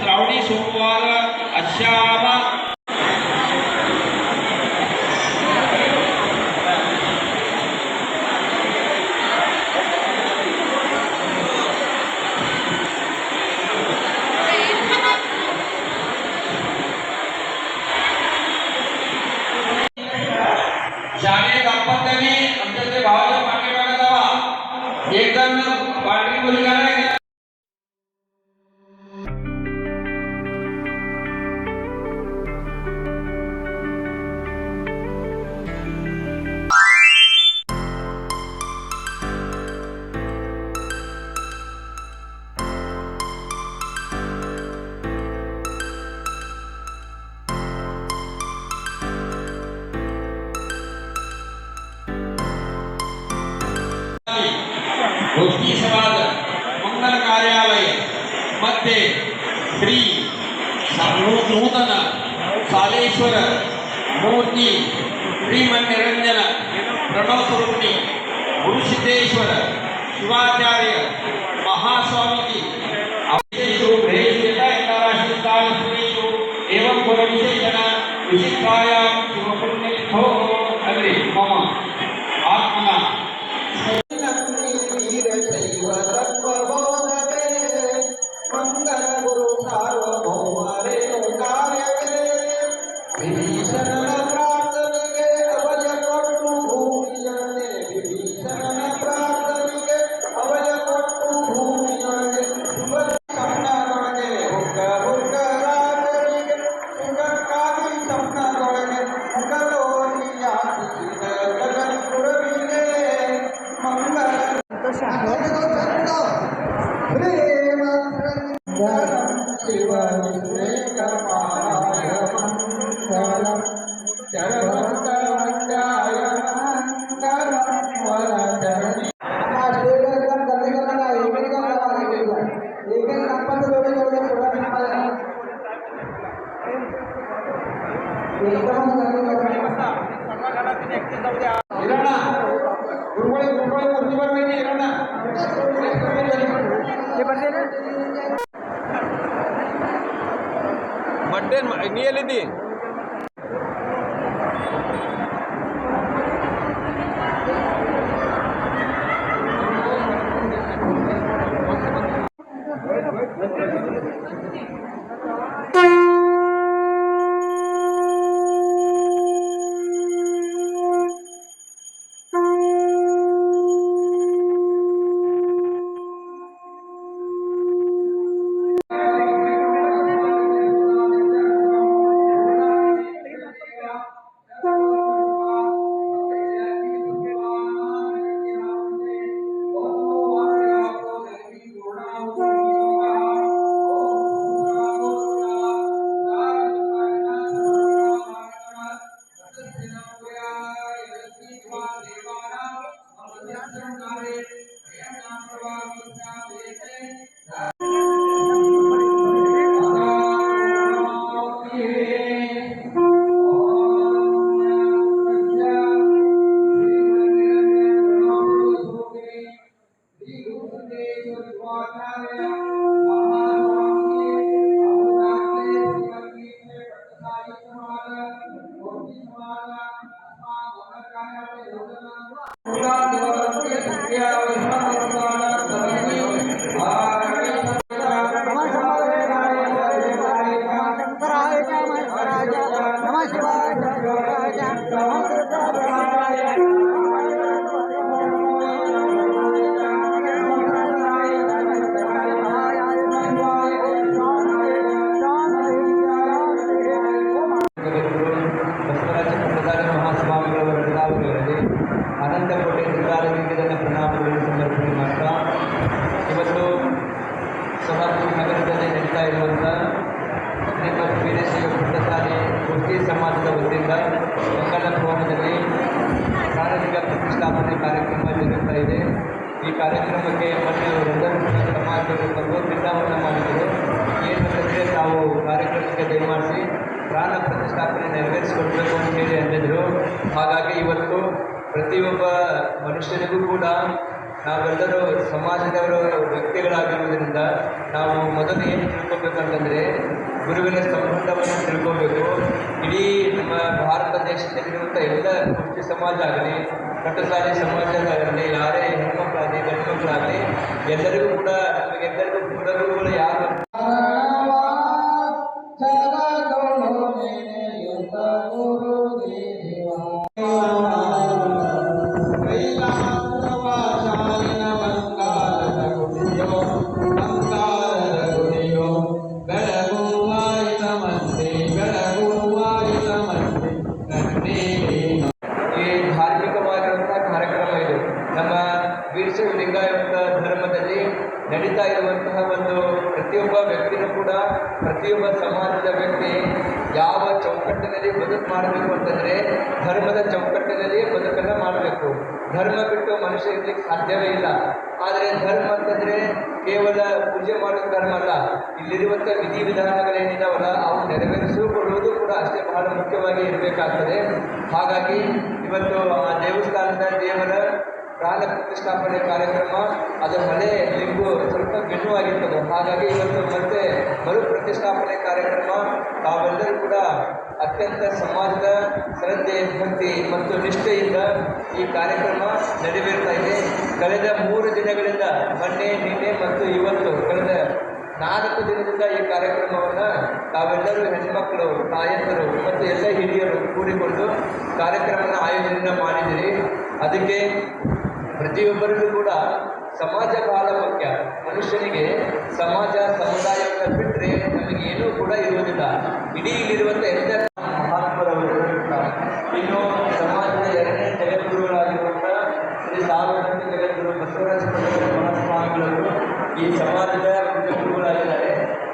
श्रावणी सोमवार अश्यामा शाळे दाम्पत्याने आमच्या ते भावाच्या पाठीमागे जावा एक जण पांढरी मुलगा नाही गोष्ठी समाज मंगल कार्यालय मध्ये श्री नूतन सालेश्वर मूर्ति श्रीमन निरंजन प्रणव स्वरूपी गुरुसिद्धेश्वर शिवाचार्य महास्वामी एवं गुणविशेषण विशिष्टायां शिवपुण्यतिथो अग्रे मम आत्मना ಅನಂತಕೋಟೆ ಶ್ರೀಕಾರರಿಗೆ ನನ್ನ ಪ್ರಣಾಮಗಳನ್ನು ಸಮರ್ಪಣೆ ಮಾಡ್ತಾ ಇವತ್ತು ಸೋಲಾಪುರ ನಗರದಲ್ಲಿ ನಡೀತಾ ಇರುವಂಥ ಶ್ರೀಮದ್ ವೀರಶೈವ ಪುಟ್ಟಸಾಲಿ ಮುಕ್ತಿ ಸಮಾಜದ ವತಿಯಿಂದ ಮಂಗಲ ಭವನದಲ್ಲಿ ಪ್ರಾರಂಭಿಕ ಪ್ರತಿಷ್ಠಾಪನೆ ಕಾರ್ಯಕ್ರಮ ಜರುಗ್ತಾ ಇದೆ. ಈ ಕಾರ್ಯಕ್ರಮಕ್ಕೆ ಮೊನ್ನೆಯವರೆಲ್ಲರೂ ಸಮಾಜದಲ್ಲಿ ಭಗವದ್ಗೀತಾವನ್ನು ಮಾಡಿದರು. ಏನಂತಂದರೆ ತಾವು ಕಾರ್ಯಕ್ರಮಕ್ಕೆ ದಯಮಾಡಿಸಿ ಪ್ರಾಣ ಪ್ರತಿಷ್ಠಾಪನೆ ನೆರವೇರಿಸಿಕೊಡ್ಬೇಕು ಅಂತ ಹೇಳಿ ಅಂದಿದ್ರು. ಹಾಗಾಗಿ ಇವತ್ತು ಪ್ರತಿಯೊಬ್ಬ ಮನುಷ್ಯನಿಗೂ ಕೂಡ ನಾವೆಲ್ಲರೂ ಸಮಾಜದವರು ವ್ಯಕ್ತಿಗಳಾಗಿರುವುದರಿಂದ ನಾವು ಮೊದಲು ಏನು ತಿಳ್ಕೊಬೇಕಂತಂದರೆ ಗುರುವಿನ ಸಂಬಂಧವನ್ನು ತಿಳ್ಕೋಬೇಕು. ಇಡೀ ನಮ್ಮ ಭಾರತ ದೇಶದಲ್ಲಿರುವಂಥ ಎಲ್ಲ ಕುಷ್ಟಿ ಸಮಾಜ ಆಗಲಿ, ಪಟ್ಟಸಾಲಿ ಸಮಾಜದಾಗಲಿ, ಯಾರೇ ಹೆಣ್ಮಕ್ಳಾಗಲಿ ಗಂಡು ಮಕ್ಕಳಾಗಲಿ ಎಲ್ಲರಿಗೂ ಕೂಡ ನಮಗೆಲ್ಲರಿಗೂ ಗುರುಗಳು ಯಾರು ವೀರಶೈವ ಲಿಂಗಾಯತ ಧರ್ಮದಲ್ಲಿ ನಡೀತಾ ಇರುವಂತಹ ಒಂದು ಪ್ರತಿಯೊಬ್ಬ ವ್ಯಕ್ತಿನೂ ಕೂಡ ಪ್ರತಿಯೊಬ್ಬ ಸಮಾಜದ ವ್ಯಕ್ತಿ ಯಾವ ಚೌಕಟ್ಟಿನಲ್ಲಿ ಬದುಕು ಮಾಡಬೇಕು ಅಂತಂದರೆ ಧರ್ಮದ ಚೌಕಟ್ಟಿನಲ್ಲಿ ಬದುಕನ್ನು ಮಾಡಬೇಕು. ಧರ್ಮ ಬಿಟ್ಟು ಮನುಷ್ಯ ಇರಲಿಕ್ಕೆ ಸಾಧ್ಯವೇ ಇಲ್ಲ. ಆದರೆ ಧರ್ಮ ಅಂತಂದರೆ ಕೇವಲ ಪೂಜೆ ಮಾಡೋದು ಧರ್ಮ ಅಲ್ಲ, ಇಲ್ಲಿರುವಂಥ ವಿಧಿವಿಧಾನಗಳೇನಿದಾವಲ್ಲ ಅವು ನೆರವೇರಿಸಿಕೊಳ್ಳುವುದು ಕೂಡ ಅಷ್ಟೇ ಬಹಳ ಮುಖ್ಯವಾಗಿ ಇರಬೇಕಾಗ್ತದೆ. ಹಾಗಾಗಿ ಇವತ್ತು ಆ ದೇವಸ್ಥಾನದ ದೇವರ ಪ್ರಾಣ ಪ್ರತಿಷ್ಠಾಪನೆ ಕಾರ್ಯಕ್ರಮ ಅದು ಹಳೆ ಲಿಂಗು ಸ್ವಲ್ಪ ಭಿನ್ನವಾಗಿರ್ತದೆ. ಹಾಗಾಗಿ ಇವತ್ತು ಮತ್ತೆ ಮರು ಪ್ರತಿಷ್ಠಾಪನೆ ಕಾರ್ಯಕ್ರಮ ತಾವೆಲ್ಲರೂ ಕೂಡ ಅತ್ಯಂತ ಸಮಾಜದ ಶ್ರದ್ಧೆ, ಭಕ್ತಿ ಮತ್ತು ನಿಷ್ಠೆಯಿಂದ ಈ ಕಾರ್ಯಕ್ರಮ ನೆರವೇರ್ತಾ ಇದೆ. ಕಳೆದ 3 ದಿನಗಳಿಂದ ಮೊನ್ನೆ, ನಿನ್ನೆ ಮತ್ತು ಇವತ್ತು ಕಳೆದ 4 ದಿನದಿಂದ ಈ ಕಾರ್ಯಕ್ರಮವನ್ನು ತಾವೆಲ್ಲರೂ ಹೆಣ್ಮಕ್ಕಳು, ತಾಯಂದಿರು ಮತ್ತು ಎಲ್ಲ ಹಿರಿಯರು ಕೂಡಿಕೊಂಡು ಕಾರ್ಯಕ್ರಮನ ಆಯೋಜನೆ ಮಾಡಿದಿರಿ. ಅದಕ್ಕೆ ಪ್ರತಿಯೊಬ್ಬರಿಗೂ ಕೂಡ ಸಮಾಜ ಬಹಳ ಮುಖ್ಯ. ಮನುಷ್ಯನಿಗೆ ಸಮಾಜ ಸಮುದಾಯವನ್ನು ಬಿಟ್ಟರೆ ನಮಗೇನೂ ಕೂಡ ಇರುವುದಿಲ್ಲ. ಇಡೀ ಇಲ್ಲಿರುವಂಥ ಎಲ್ಲ ಮಹಾತ್ಮರವರು ಇನ್ನು ಸಮಾಜದ 2ನೇ ಜಗದ್ಗುರುಗಳಾಗಿರುವಂಥ ಶ್ರೀ ಸಾರ್ವಜನಿಕ ಜಗದ್ಗುರು ಬಸವರಾಜ ಮಹಾಸ್ವಾಮಿಗಳವರು ಈ ಸಮಾಜದ ಜಗದ್ಗುರುಗಳಾಗಿದ್ದಾರೆ.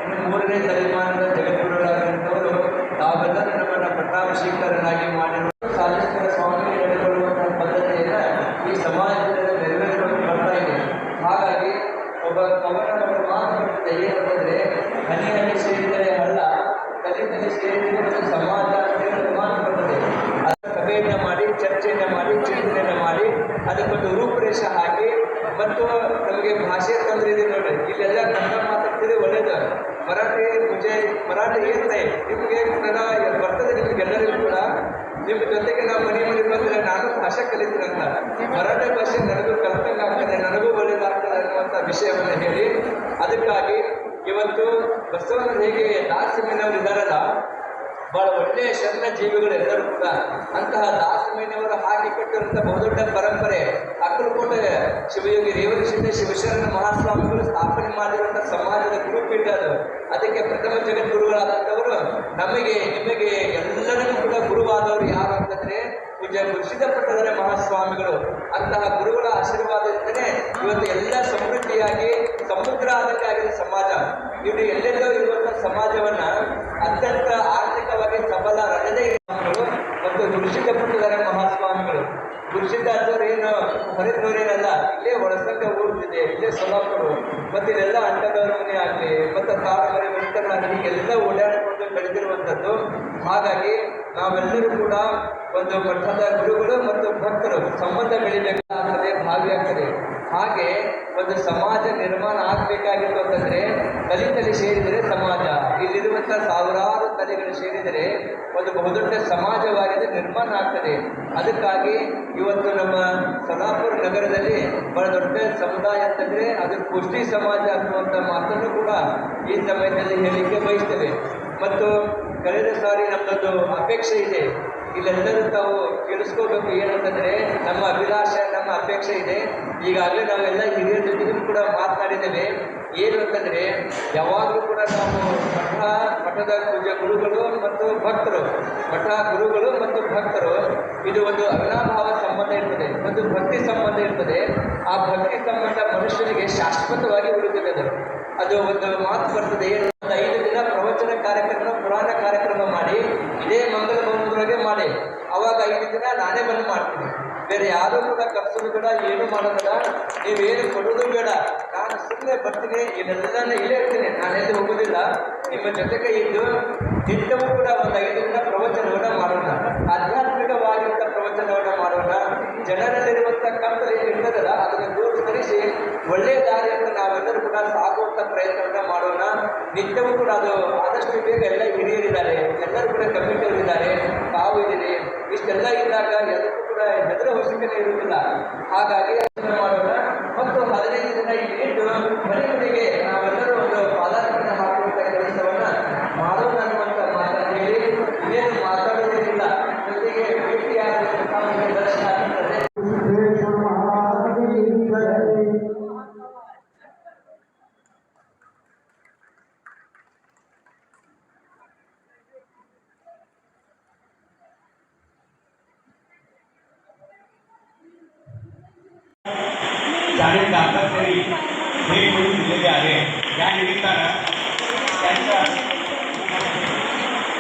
ಇನ್ನು 3ನೇ ತಲೆಮಾನದ ಜಗದ್ಗುರುಗಳಾಗಿರುವಂಥವರು ತಾವೆಲ್ಲರೂ ನಮ್ಮನ್ನು ಪಟ್ಟಾಭಿಷೇಕರನ್ನಾಗಿ ಮಾಡಿರುವ ಸಾಲೇಶ್ವರ ಸ್ವಾಮಿ ನಡೆದುಕೊಳ್ಳುವಂತಹ ಪದ್ಧತಿಯನ್ನು ಈ ಸಮಾಜದಲ್ಲಿ ನೆರವೇರಿಸಿಕೊಂಡು ಬರ್ತಾ ಇದೆ. ಹಾಗಾಗಿ ಒಬ್ಬ ಕವನ ಮಾತು ಬರ್ತದೆ, ಏನಂತಂದರೆ ಹನಿ ಹನಿ ಸೇರಿದರೆ ಹಳ್ಳ, ತಲೆ ತಲೆ ಸೇರಿದರೆ ಸಮಾಜ ಅಂತ ಮಾತು ಬರ್ತದೆ. ಅದರ ಸಭೆಯನ್ನು ಮಾಡಿ, ಚರ್ಚೆಯನ್ನು ಮಾಡಿ, ಚಿಂತನೆಯನ್ನು ಮಾಡಿ ಅದಕ್ಕೊಂದು ರೂಪುರೇಷೆ ಹಾಕಿ ಮತ್ತು ನಮಗೆ ಭಾಷೆ ತೊಂದರೆ ಇದೆ ನೋಡ್ರಿ. ಇಲ್ಲೆಲ್ಲ ಕನ್ನಡ ಮಾತಾಡ್ತಿದ್ರೆ ಒಳ್ಳೇದು. ಮರಾಠಿ ಏನ್ರೆ ನಿಮಗೆ ಬರ್ತದೆ. ನಿಮಗೆಲ್ಲರಿಗೂ ಕೂಡ ನಿಮ್ಮ ಜೊತೆಗೆ ನಾವು ಮನೆ ಬಂದರೆ ನಾನು ಭಾಷೆ ಕಲಿತೀನಂತ ಮರಾಠಿ ಭಾಷೆ ನನಗೂ ಕಲ್ತಂಗಾಗ್ತದೆ, ನನಗೂ ಒಳ್ಳೇದಾಗ್ತದೆ ಅನ್ನುವಂಥ ವಿಷಯವನ್ನು ಹೇಳಿ ಅದಕ್ಕಾಗಿ ಇವತ್ತು ಬಸವನ ಹೇಗೆ ದಾಸಮೀನವರು ಇದ್ದಾರಲ್ಲ, ಬಹಳ ಒಳ್ಳೆಯ ಶರಣ ಜೀವಿಗಳೆಲ್ಲರೂ ಕೂಡ ಅಂತಹ ದಾಸಮೀನವರು ಹಾಕಿ ಕಟ್ಟಿರುವಂಥ ಬಹುದೊಡ್ಡ ಪರಂಪರೆ ಅಕ್ಕಲಕೋಟೆ ಶಿವಯೋಗಿ ರೇವಣಸಿದ್ಧ ಶಿವಶರಣ ಮಹಾಸ್ವಾಮಿಗಳು ಸ್ಥಾಪನೆ ಮಾಡಿರುವಂಥ ಸಮಾಜದ ಗುರುಪೀಠ ಅದು. ಅದಕ್ಕೆ ಪ್ರಥಮ ಜಗದ್ಗುರುಗಳಾದಂಥವರು ನಮಗೆ ನಿಮಗೆ ಎಲ್ಲರಿಗೂ ಕೂಡ ಗುರುವಾದವರು ಯಾರು ಅಂತಂದರೆ ಪೂಜ್ಯ ಗುರುಸಿದ್ಧಪಟ್ಟದರ ಮಹಾಸ್ವಾಮಿಗಳು. ಅಂತಹ ಗುರುಗಳ ಆಶೀರ್ವಾದದಿಂದಲೇ ಇವತ್ತು ಎಲ್ಲ ಸಮೃದ್ಧಿಯಾಗಿ ಸಮುದ್ರ ಆದಂತಾಗಿದೆ ಸಮಾಜ. ಇವರು ಎಲ್ಲೆಲ್ಲೋ ಇರುವಂಥ ಸಮಾಜವನ್ನು ಅತ್ಯಂತ ಆರ್ಥಿಕವಾಗಿ ಸಬಲ ರಜದೇ ಮತ್ತು ಗುರುಸಿದ್ಧಪಟ್ಟದರ ಮಹಾಸ್ವಾಮಿಗಳು. ಗುರುಸಿದ್ಧಾಚಾರ್ಯ ಏನು ಹೊರದವರೇನಲ್ಲ, ಇಲ್ಲೇ ಒಳಸಂಗ ಊರ್ತಿದೆ, ಇಲ್ಲೇ ಸೊಲ್ಲಾಪುರ ಮತ್ತು ಇಲ್ಲೆಲ್ಲ ಅಂಟದವರ ಮನೆ ಆಗಲಿ ಮತ್ತು ತಾವರೆ ವೆಂಕಟನಾಗಲಿ ಎಲ್ಲ ಓಡಾಡಿಕೊಂಡು ಬೆಳೆದಿರುವಂಥದ್ದು. ಹಾಗಾಗಿ ನಾವೆಲ್ಲರೂ ಕೂಡ ಒಂದು ಮಠದ ಗುರುಗಳು ಮತ್ತು ಭಕ್ತರು ಸಂಬಂಧ ಬೆಳಿಬೇಕಾಗ್ತದೆ, ಭಾಗಿಯಾಗ್ತದೆ. ಹಾಗೆ ಒಂದು ಸಮಾಜ ನಿರ್ಮಾಣ ಆಗಬೇಕಾಗಿತ್ತು ಅಂತಂದ್ರೆ ತಲೆ ಸೇರಿದರೆ ಸಮಾಜ. ಇಲ್ಲಿರುವಂಥ ಸಾವಿರಾರು ತಲೆಗಳು ಸೇರಿದರೆ ಒಂದು ಬಹುದೊಡ್ಡ ಸಮಾಜವಾಗಿದೆ ನಿರ್ಮಾಣ ಆಗ್ತದೆ. ಅದಕ್ಕಾಗಿ ಇವತ್ತು ನಮ್ಮ ಸೊಲ್ಲಾಪುರ ನಗರದಲ್ಲಿ ಬಹಳ ದೊಡ್ಡ ಸಮುದಾಯ ಅಂತಂದ್ರೆ ಅದು ಕುಷ್ಟಿ ಸಮಾಜ ಅನ್ನುವಂಥ ಮಾತನ್ನು ಕೂಡ ಈ ಸಮಯದಲ್ಲಿ ಹೇಳಲಿಕ್ಕೆ ಬಯಸ್ತೇವೆ. ಮತ್ತು ಕಳೆದ ಸಾರಿ ನಮ್ಮದೊಂದು ಅಪೇಕ್ಷೆ ಇದೆ, ಇಲ್ಲೆಲ್ಲರೂ ತಾವು ಕೇಳಿಸ್ಕೋಬೇಕು. ಏನಂತಂದ್ರೆ ನಮ್ಮ ಅಭಿಲಾಷೆ, ನಮ್ಮ ಅಪೇಕ್ಷೆ ಇದೆ. ಈಗಾಗಲೇ ನಾವೆಲ್ಲ ಹಿರಿಯರ ಜೊತೆಗೂ ಕೂಡ ಮಾತನಾಡಿದ್ದೇವೆ. ಏನು ಅಂತಂದ್ರೆ ಯಾವಾಗಲೂ ಕೂಡ ನಾವು ಮಠದ ಪೂಜ್ಯ ಗುರುಗಳು ಮತ್ತು ಭಕ್ತರು, ಮಠ ಗುರುಗಳು ಮತ್ತು ಭಕ್ತರು ಇದು ಒಂದು ಅವಿನಾಭಾವ ಸಂಬಂಧ ಇರ್ತದೆ, ಒಂದು ಭಕ್ತಿ ಸಂಬಂಧ ಇರ್ತದೆ. ಆ ಭಕ್ತಿ ಸಂಬಂಧ ಮನುಷ್ಯನಿಗೆ ಶಾಶ್ವತವಾಗಿ ಉಳಿದಿದೆ. ಅದು ಒಂದು ಮಾತು ಬರ್ತದೆ, ಒಂದು 5 ದಿನ ಪ್ರವಚನ ಕಾರ್ಯಕ್ರಮ, ಪುರಾಣ ಕಾರ್ಯಕ್ರಮ ಮಾಡಿ ಇದೇ ಮಂಗಲ ಭವನದೊಳಗೆ ಮಾಡಿ, ಅವಾಗ 5 ದಿನ ನಾನೇ ಬಂದು ಮಾಡ್ತೀನಿ. ಬೇರೆ ಯಾರೂ ಕೂಡ ಕರ್ಸೋದು ಬೇಡ, ಏನು ಮಾಡೋದಿಲ್ಲ, ನೀವೇನು ಕೊಡೋದು ಬೇಡ. ನಾನು ಸುಮ್ಮನೆ ಬರ್ತೀನಿ, ಇದೆಲ್ಲ ಇಲ್ಲೇ ಇರ್ತೀನಿ, ನಾನೆಲ್ಲಿ ಹೋಗೋದಿಲ್ಲ. ನಿಮ್ಮ ಜೊತೆಗೆ ಇದ್ದು ನಿತ್ಯವೂ ಕೂಡ ಒಂದು 5 ದಿನ ಪ್ರವಚನವನ್ನು ಮಾಡೋಣ, ಆಧ್ಯಾತ್ಮಿಕವಾಗಿರುವಂಥ ಪ್ರವಚನವನ್ನು ಮಾಡೋಣ. ಜನರಲ್ಲಿರುವಂಥ ಕತ್ತಲು ಏನು ಇರ್ತದಲ್ಲ ಅದನ್ನು ದೂರೀಕರಿಸಿ ಒಳ್ಳೆಯ ದಾರಿಯನ್ನು ನಾವೆಲ್ಲರೂ ಕೂಡ ಸಾಗುವಂಥ ಪ್ರಯತ್ನವನ್ನು ಮಾಡೋಣ. ನಿತ್ಯವೂ ಕೂಡ ಅದು ಆದಷ್ಟು ಬೇಗ ಎಲ್ಲ ಹಿರಿಯರಿದ್ದಾರೆ, ಎಲ್ಲರೂ ಕೂಡ ಕಮಿಟಿಯವರಿದ್ದಾರೆ, ತಾವು ಇದ್ದೀರಿ. ಇಷ್ಟೆಲ್ಲ ಇದ್ದಾಗ ಎಲ್ಲರೂ ಕೂಡ ಹೆದರ ಅವಶ್ಯಕತೆ ಇರುವುದಿಲ್ಲ. ಹಾಗಾಗಿ ಮಾಡೋಣ. ಮತ್ತು 15 ದಿನ ಇಟ್ಟು ಮನೆಗಳಿಗೆ ನಾವೆಲ್ಲರೂ ಒಂದು ಪಾದಾರ್ಪಣೆ ಹಾಕುವಂಥ ಕೆಲಸವನ್ನ ಮಾಡೋಣ ಅನ್ನುವಂಥ ಮಾತನ್ನು ಹೇಳಿ ಇನ್ನೇನು ಮಾತಾಡೋದೇನಿಲ್ಲ. ಜೊತೆಗೆ ಭೇಟಿಯಾದ ದರ್ಶನ ಆಗ್ತದೆ. सारे दाम्पत्याने भेट म्हणून दिलेले आहे. या निमित्तानं त्यांचा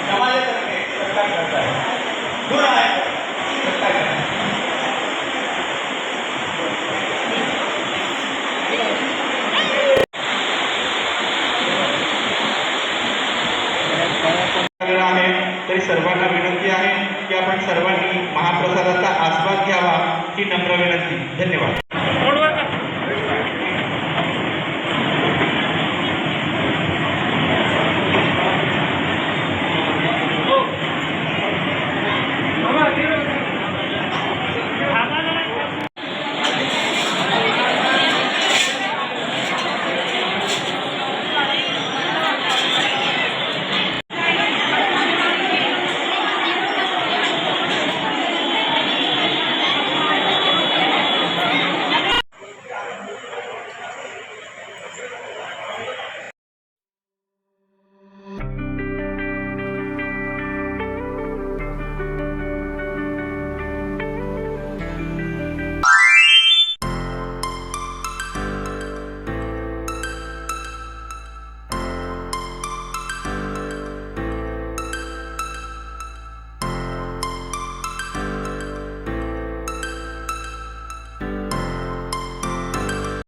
समाजातर्फे सत्कार करत आहे. दूर आहे सत्कार करत आहे. तरी सर्वांना विनंती आहे की आपण सर्वांनी महाप्रसादाचा आस्वाद घ्यावा ही नम्र विनंती. धन्यवाद.